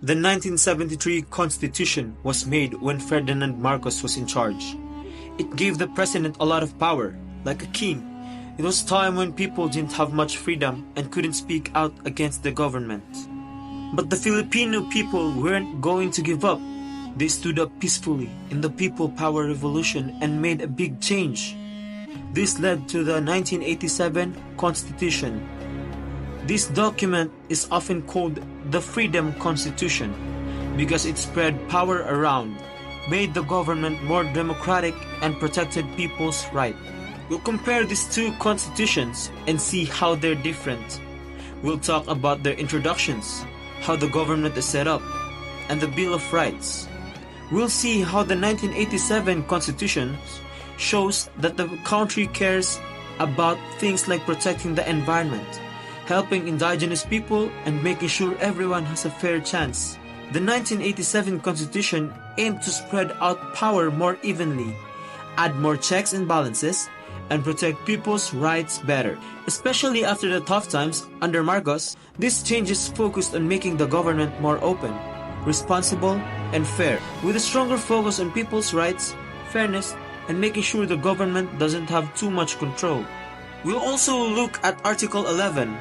The 1973 Constitution was made when Ferdinand Marcos was in charge. It gave the president a lot of power, like a king. It was time when people didn't have much freedom and couldn't speak out against the government. But the Filipino people weren't going to give up. They stood up peacefully in the People Power Revolution and made a big change. This led to the 1987 Constitution. This document is often called the Freedom Constitution because it spread power around, made the government more democratic, and protected people's rights. We'll compare these two constitutions and see how they're different. We'll talk about their introductions, how the government is set up, and the Bill of Rights. We'll see how the 1987 Constitution shows that the country cares about things like protecting the environment, helping indigenous people, and making sure everyone has a fair chance. The 1987 Constitution aimed to spread out power more evenly, add more checks and balances, and protect people's rights better. Especially after the tough times under Marcos, these changes focused on making the government more open, responsible, and fair, with a stronger focus on people's rights, fairness, and making sure the government doesn't have too much control. We'll also look at Article 11,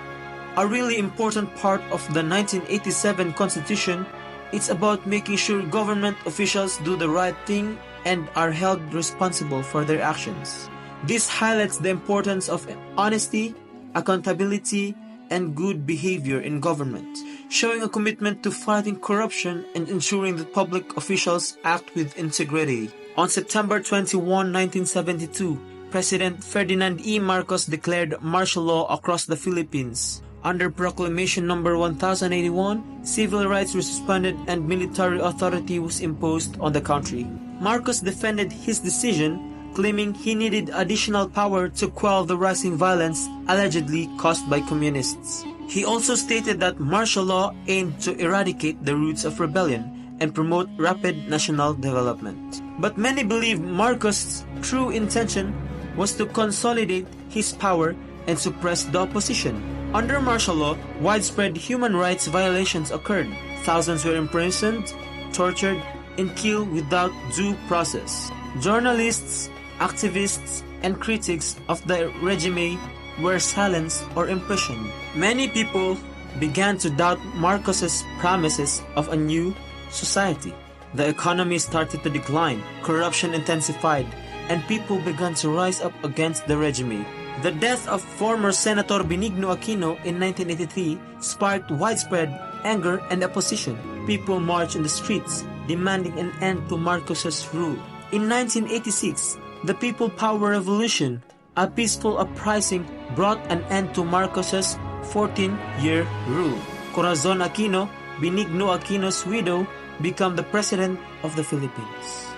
a really important part of the 1987 Constitution. It's about making sure government officials do the right thing and are held responsible for their actions. This highlights the importance of honesty, accountability, and good behavior in government, showing a commitment to fighting corruption and ensuring that public officials act with integrity. On September 21, 1972, President Ferdinand E. Marcos declared martial law across the Philippines. Under Proclamation No. 1081, civil rights were suspended and military authority was imposed on the country. Marcos defended his decision, claiming he needed additional power to quell the rising violence allegedly caused by communists. He also stated that martial law aimed to eradicate the roots of rebellion and promote rapid national development. But many believe Marcos' true intention was to consolidate his power and suppress the opposition. Under martial law, widespread human rights violations occurred. Thousands were imprisoned, tortured, and killed without due process. Journalists, activists, and critics of the regime were silenced or imprisoned. Many people began to doubt Marcos's promises of a new society. The economy started to decline, corruption intensified, and people began to rise up against the regime. The death of former Senator Benigno Aquino in 1983 sparked widespread anger and opposition. People marched in the streets, demanding an end to Marcos's rule. In 1986, the People Power Revolution, a peaceful uprising, brought an end to Marcos's 14-year rule. Corazon Aquino, Benigno Aquino's widow, became the President of the Philippines.